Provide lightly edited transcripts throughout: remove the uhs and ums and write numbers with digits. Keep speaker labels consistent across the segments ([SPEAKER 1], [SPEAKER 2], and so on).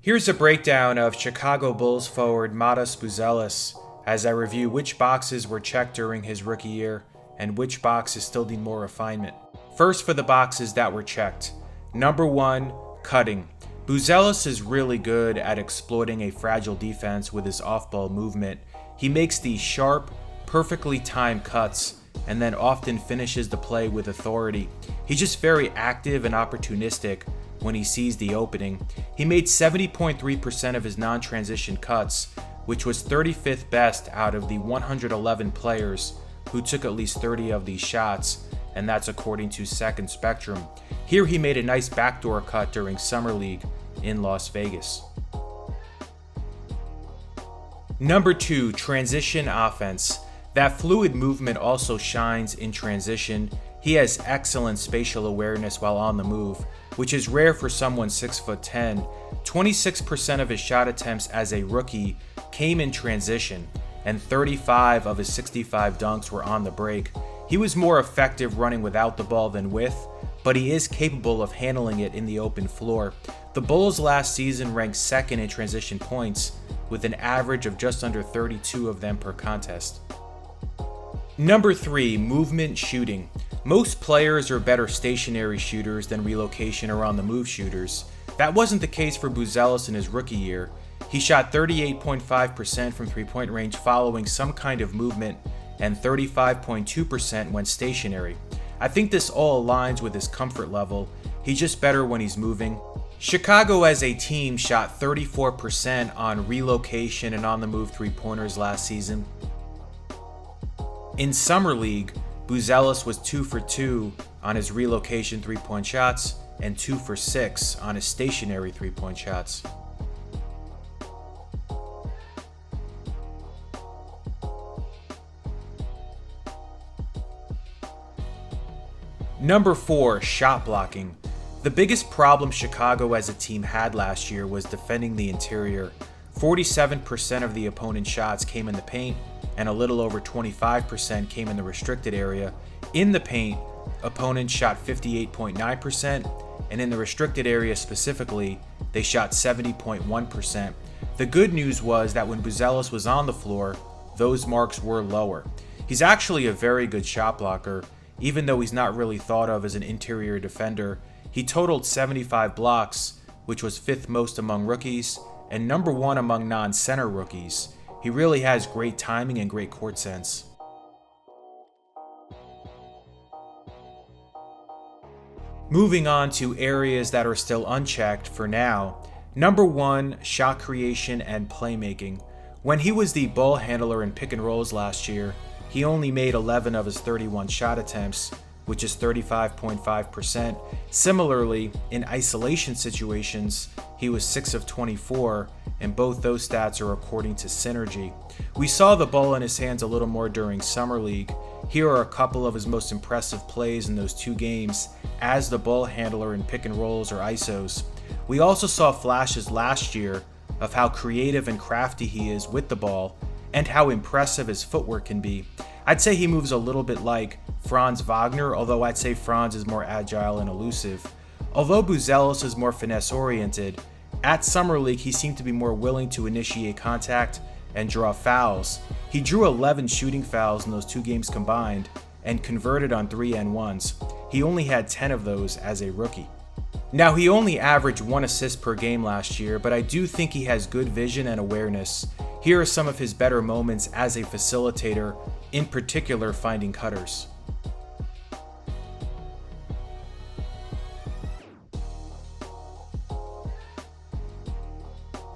[SPEAKER 1] Here's a breakdown of Chicago Bulls forward Matas Buzelis as I review which boxes were checked during his rookie year and which boxes still need more refinement. First, for the boxes that were checked. Number 1, cutting. Buzelis is really good at exploiting a fragile defense with his off-ball movement. He makes these sharp, perfectly timed cuts and then often finishes the play with authority. He's just very active and opportunistic when he sees the opening. He made 70.3% of his non-transition cuts, which was 35th best out of the 111 players who took at least 30 of these shots, and that's according to Second Spectrum. Here he made a nice backdoor cut during Summer League in Las Vegas. Number 2, transition offense. That fluid movement also shines in transition. He has excellent spatial awareness while on the move, which is rare for someone 6'10". 26% of his shot attempts as a rookie came in transition, and 35 of his 65 dunks were on the break. He was more effective running without the ball than with, but he is capable of handling it in the open floor. The Bulls last season ranked second in transition points, with an average of just under 32 of them per contest. Number 3, movement shooting. Most players are better stationary shooters than relocation or on-the-move shooters. That wasn't the case for Buzelis in his rookie year. He shot 38.5% from three-point range following some kind of movement and 35.2% when stationary. I think this all aligns with his comfort level. He's just better when he's moving. Chicago as a team shot 34% on relocation and on-the-move three-pointers last season. In Summer League, Buzelis was 2 for 2 on his relocation three-point shots and 2 for 6 on his stationary three-point shots. Number 4, shot blocking. The biggest problem Chicago as a team had last year was defending the interior. 47% of the opponent's shots came in the paint, and a little over 25% came in the restricted area. In the paint, opponents shot 58.9%, and in the restricted area specifically, they shot 70.1%. The good news was that when Buzelis was on the floor, those marks were lower. He's actually a very good shot blocker, even though he's not really thought of as an interior defender. He totaled 75 blocks, which was 5th most among rookies, and number 1 among non-center rookies. He really has great timing and great court sense. Moving on to areas that are still unchecked for now. Number 1, shot creation and playmaking. When he was the ball handler in pick and rolls last year, he only made 11 of his 31 shot attempts, which is 35.5%. Similarly, in isolation situations, he was 6 of 24, and both those stats are according to Synergy. We saw the ball in his hands a little more during Summer League. Here are a couple of his most impressive plays in those 2 games as the ball handler in pick and rolls or ISOs. We also saw flashes last year of how creative and crafty he is with the ball and how impressive his footwork can be. I'd say he moves a little bit like Franz Wagner, although I'd say Franz is more agile and elusive. Although Buzelis is more finesse-oriented, at Summer League he seemed to be more willing to initiate contact and draw fouls. He drew 11 shooting fouls in those 2 games combined and converted on 3-and-1s. He only had 10 of those as a rookie. Now, he only averaged 1 assist per game last year, but I do think he has good vision and awareness. Here are some of his better moments as a facilitator, in particular finding cutters.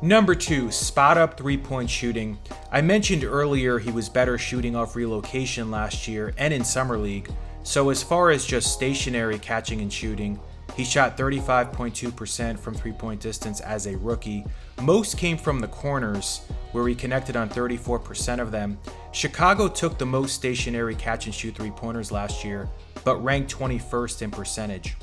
[SPEAKER 1] Number 2, spot up three-point shooting. I mentioned earlier he was better shooting off relocation last year and in Summer League, so as far as just stationary catching and shooting, he shot 35.2% from three-point distance as a rookie. Most came from the corners, where he connected on 34% of them. Chicago took the most stationary catch and shoot three-pointers last year, but ranked 21st in percentage.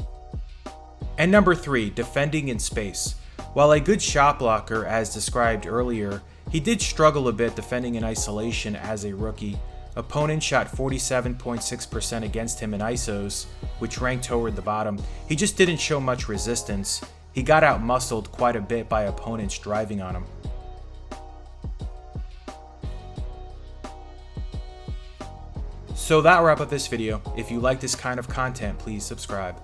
[SPEAKER 1] And number 3, defending in space. While a good shot blocker, as described earlier, he did struggle a bit defending in isolation as a rookie. Opponents shot 47.6% against him in ISOs, which ranked toward the bottom. He just didn't show much resistance. He got out-muscled quite a bit by opponents driving on him. So that'll wrap up this video. If you like this kind of content, please subscribe.